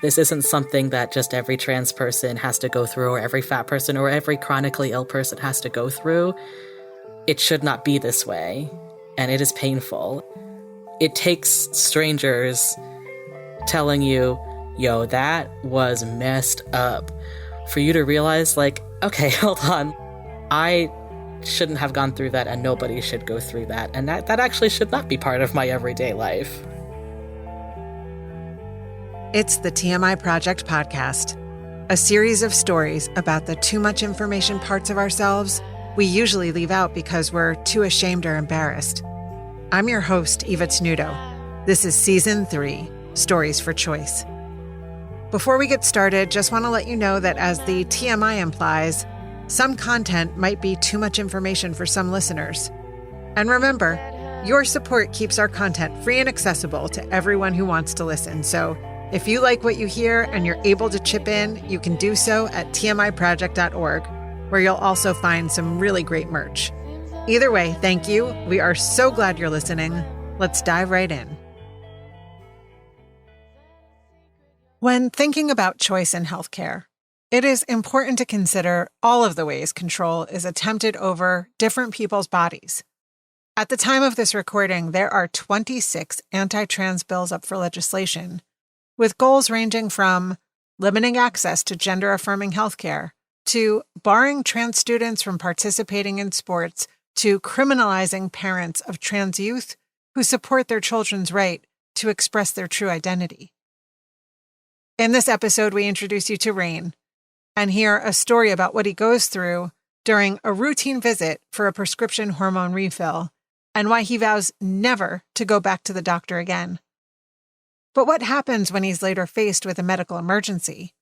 This isn't something that just every trans person has to go through, or every fat person, or every chronically ill person has to go through. It should not be this way, and it is painful. It takes strangers telling you, yo, that was messed up, for you to realize, like, okay, hold on. I shouldn't have gone through that, and nobody should go through that. And that actually should not be part of my everyday life. It's the TMI Project Podcast, a series of stories about the too much information parts of ourselves we usually leave out because we're too ashamed or embarrassed. I'm your host, Eva Tenuto. This is Season 3, Stories for Choice. Before we get started, just want to let you know that as the TMI implies, some content might be too much information for some listeners. And remember, your support keeps our content free and accessible to everyone who wants to listen. So if you like what you hear and you're able to chip in, you can do so at tmiproject.org, where you'll also find some really great merch. Either way, thank you. We are so glad you're listening. Let's dive right in. When thinking about choice in healthcare, it is important to consider all of the ways control is attempted over different people's bodies. At the time of this recording, there are 26 anti-trans bills up for legislation, with goals ranging from limiting access to gender-affirming healthcare, to barring trans students from participating in sports, to criminalizing parents of trans youth who support their children's right to express their true identity. In this episode, we introduce you to Raine and hear a story about what he goes through during a routine visit for a prescription hormone refill and why he vows never to go back to the doctor again. But what happens when he's later faced with a medical emergency?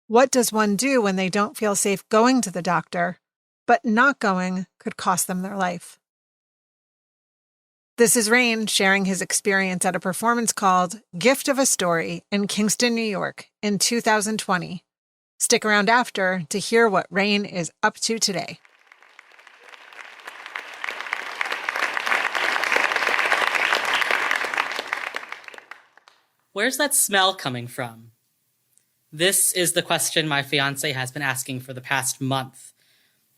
What does one do when they don't feel safe going to the doctor, but not going could cost them their life? This is Raine sharing his experience at a performance called Gift of a Story in Kingston, New York in 2020. Stick around after to hear what Raine is up to today. Where's that smell coming from? This is the question my fiancé has been asking for the past month.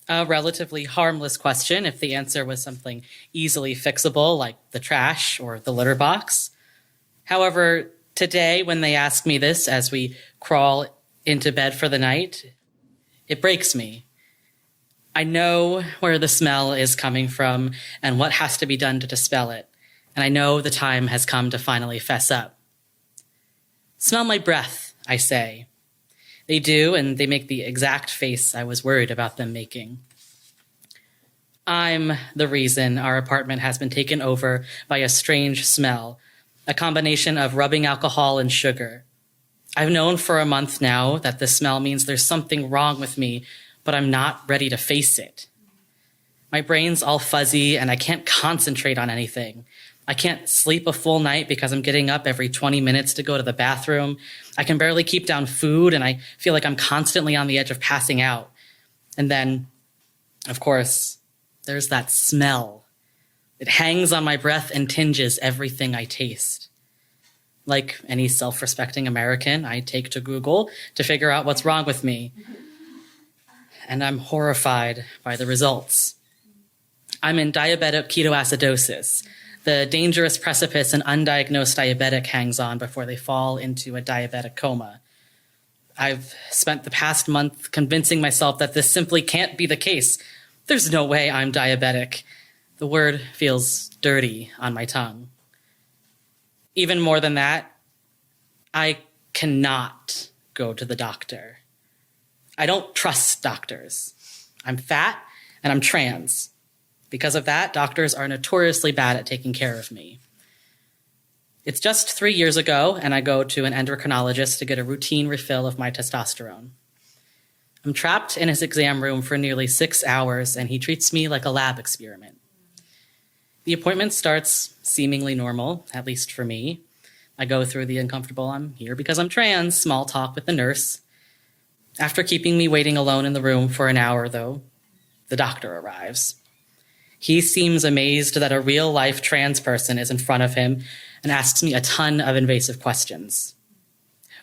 A relatively harmless question if the answer was something easily fixable, like the trash or the litter box. However, today, when they ask me this as we crawl into bed for the night, it breaks me. I know where the smell is coming from and what has to be done to dispel it, and I know the time has come to finally fess up. Smell my breath, I say. They do, and they make the exact face I was worried about them making. I'm the reason our apartment has been taken over by a strange smell, a combination of rubbing alcohol and sugar. I've known for a month now that the smell means there's something wrong with me, but I'm not ready to face it. My brain's all fuzzy, and I can't concentrate on anything. I can't sleep a full night because I'm getting up every 20 minutes to go to the bathroom. I can barely keep down food, and I feel like I'm constantly on the edge of passing out. And then, of course, there's that smell. It hangs on my breath and tinges everything I taste. Like any self-respecting American, I take to Google to figure out what's wrong with me. And I'm horrified by the results. I'm in diabetic ketoacidosis, the dangerous precipice an undiagnosed diabetic hangs on before they fall into a diabetic coma. I've spent the past month convincing myself that this simply can't be the case. There's no way I'm diabetic. The word feels dirty on my tongue. Even more than that, I cannot go to the doctor. I don't trust doctors. I'm fat and I'm trans. Because of that, doctors are notoriously bad at taking care of me. It's just 3 years ago, and I go to an endocrinologist to get a routine refill of my testosterone. I'm trapped in his exam room for nearly 6 hours, and he treats me like a lab experiment. The appointment starts seemingly normal, at least for me. I go through the uncomfortable "I'm here because I'm trans" small talk with the nurse. After keeping me waiting alone in the room for an hour, though, the doctor arrives. He seems amazed that a real-life trans person is in front of him and asks me a ton of invasive questions.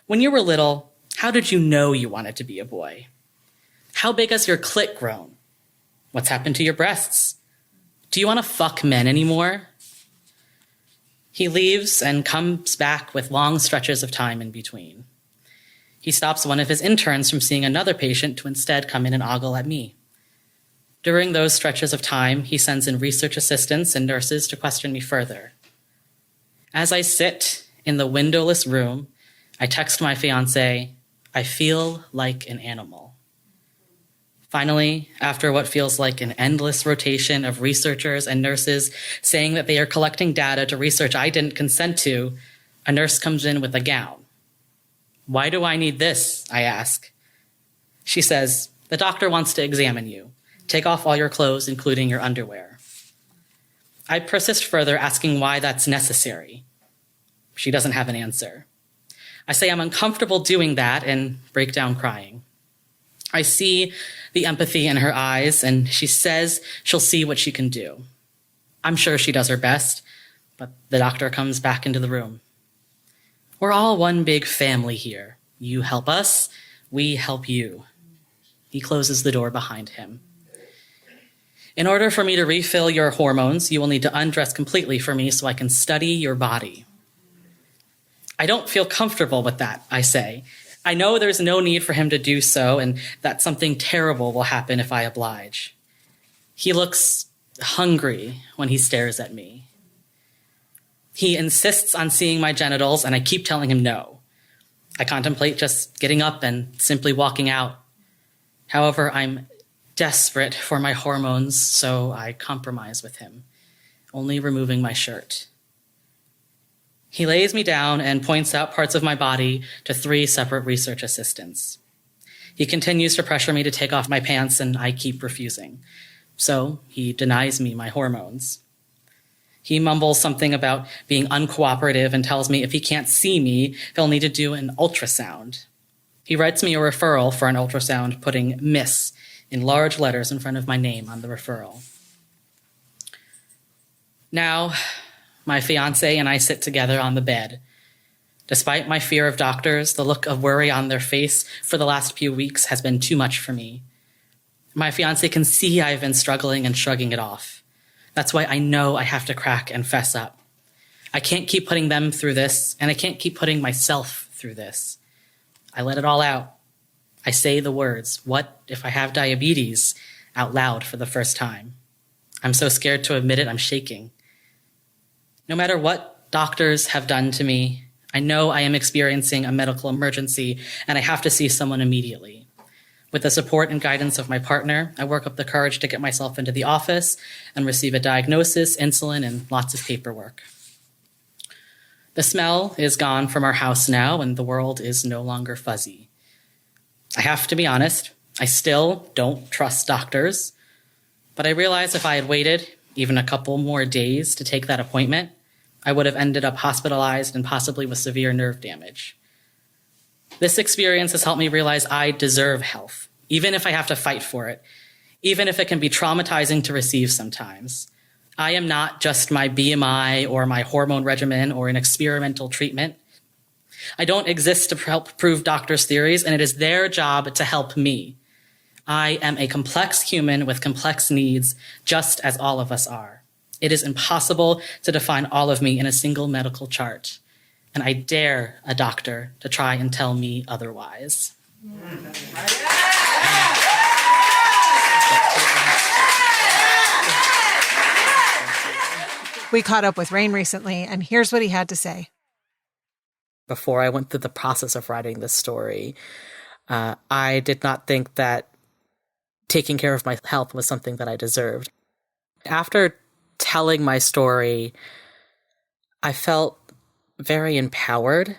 When you were little, how did you know you wanted to be a boy? How big has your clit grown? What's happened to your breasts? Do you want to fuck men anymore? He leaves and comes back with long stretches of time in between. He stops one of his interns from seeing another patient to instead come in and ogle at me. During those stretches of time, he sends in research assistants and nurses to question me further. As I sit in the windowless room, I text my fiancé, I feel like an animal. Finally, after what feels like an endless rotation of researchers and nurses saying that they are collecting data to research I didn't consent to, a nurse comes in with a gown. Why do I need this? I ask. She says, the doctor wants to examine you. Take off all your clothes, including your underwear. I persist further, asking why that's necessary. She doesn't have an answer. I say I'm uncomfortable doing that and break down crying. I see the empathy in her eyes, and she says she'll see what she can do. I'm sure she does her best, but the doctor comes back into the room. We're all one big family here. You help us, we help you. He closes the door behind him. In order for me to refill your hormones, you will need to undress completely for me so I can study your body. I don't feel comfortable with that, I say. I know there's no need for him to do so and that something terrible will happen if I oblige. He looks hungry when he stares at me. He insists on seeing my genitals and I keep telling him no. I contemplate just getting up and simply walking out. However, I'm desperate for my hormones, so I compromise with him, only removing my shirt. He lays me down and points out parts of my body to 3 separate research assistants. He continues to pressure me to take off my pants, and I keep refusing. So he denies me my hormones. He mumbles something about being uncooperative and tells me if he can't see me, he'll need to do an ultrasound. He writes me a referral for an ultrasound, putting Miss in large letters in front of my name on the referral. Now, my fiancé and I sit together on the bed. Despite my fear of doctors, the look of worry on their face for the last few weeks has been too much for me. My fiancé can see I've been struggling and shrugging it off. That's why I know I have to crack and fess up. I can't keep putting them through this, and I can't keep putting myself through this. I let it all out. I say the words, "What if I have diabetes?" out loud for the first time. I'm so scared to admit it, I'm shaking. No matter what doctors have done to me, I know I am experiencing a medical emergency and I have to see someone immediately. With the support and guidance of my partner, I work up the courage to get myself into the office and receive a diagnosis, insulin, and lots of paperwork. The smell is gone from our house now and the world is no longer fuzzy. I have to be honest, I still don't trust doctors, but I realize if I had waited even a couple more days to take that appointment, I would have ended up hospitalized and possibly with severe nerve damage. This experience has helped me realize I deserve health, even if I have to fight for it, even if it can be traumatizing to receive sometimes. I am not just my BMI or my hormone regimen or an experimental treatment. I don't exist to help prove doctors' theories, and it is their job to help me. I am a complex human with complex needs, just as all of us are. It is impossible to define all of me in a single medical chart, and I dare a doctor to try and tell me otherwise. We caught up with Raine recently, and here's what he had to say. Before I went through the process of writing this story, I did not think that taking care of my health was something that I deserved. After telling my story, I felt very empowered.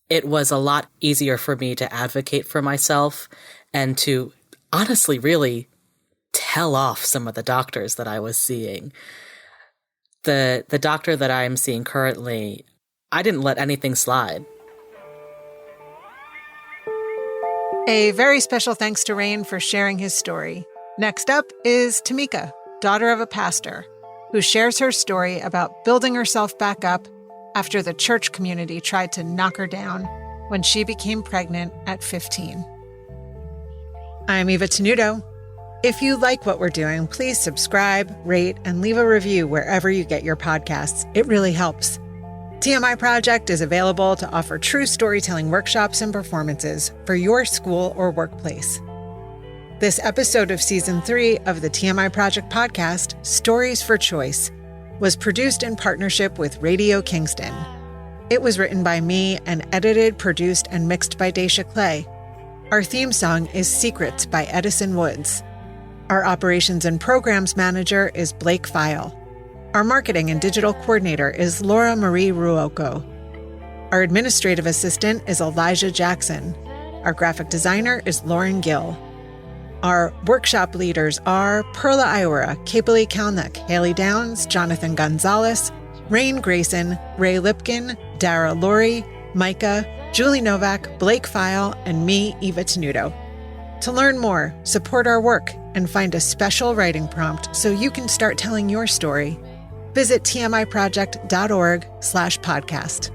It was a lot easier for me to advocate for myself and to honestly really tell off some of the doctors that I was seeing. The doctor that I'm seeing currently, I didn't let anything slide. A very special thanks to Raine for sharing his story. Next up is Tamika, daughter of a pastor, who shares her story about building herself back up after the church community tried to knock her down when she became pregnant at 15. I'm Eva Tenuto. If you like what we're doing, please subscribe, rate, and leave a review wherever you get your podcasts. It really helps. TMI Project is available to offer true storytelling workshops and performances for your school or workplace. This episode of Season 3 of the TMI Project Podcast, Stories for Choice, was produced in partnership with Radio Kingston. It was written by me and edited, produced, and mixed by Dacia Clay. Our theme song is Secrets by Edison Woods. Our operations and programs manager is Blake Pfeil. Our marketing and digital coordinator is Laura Marie Ruocco. Our administrative assistant is Elijah Jackson. Our graphic designer is Lauren Gill. Our workshop leaders are Perla Ayora, Kiebpoli Calnek, Hayley Downs, Jonathan Gonzalez, Raine Grayson, Rae Lipkind, Dara Lurie, Micah, Julie Novak, Blake Pfeil, and me, Eva Tenuto. To learn more, support our work, and find a special writing prompt so you can start telling your story, visit tmiproject.org/podcast.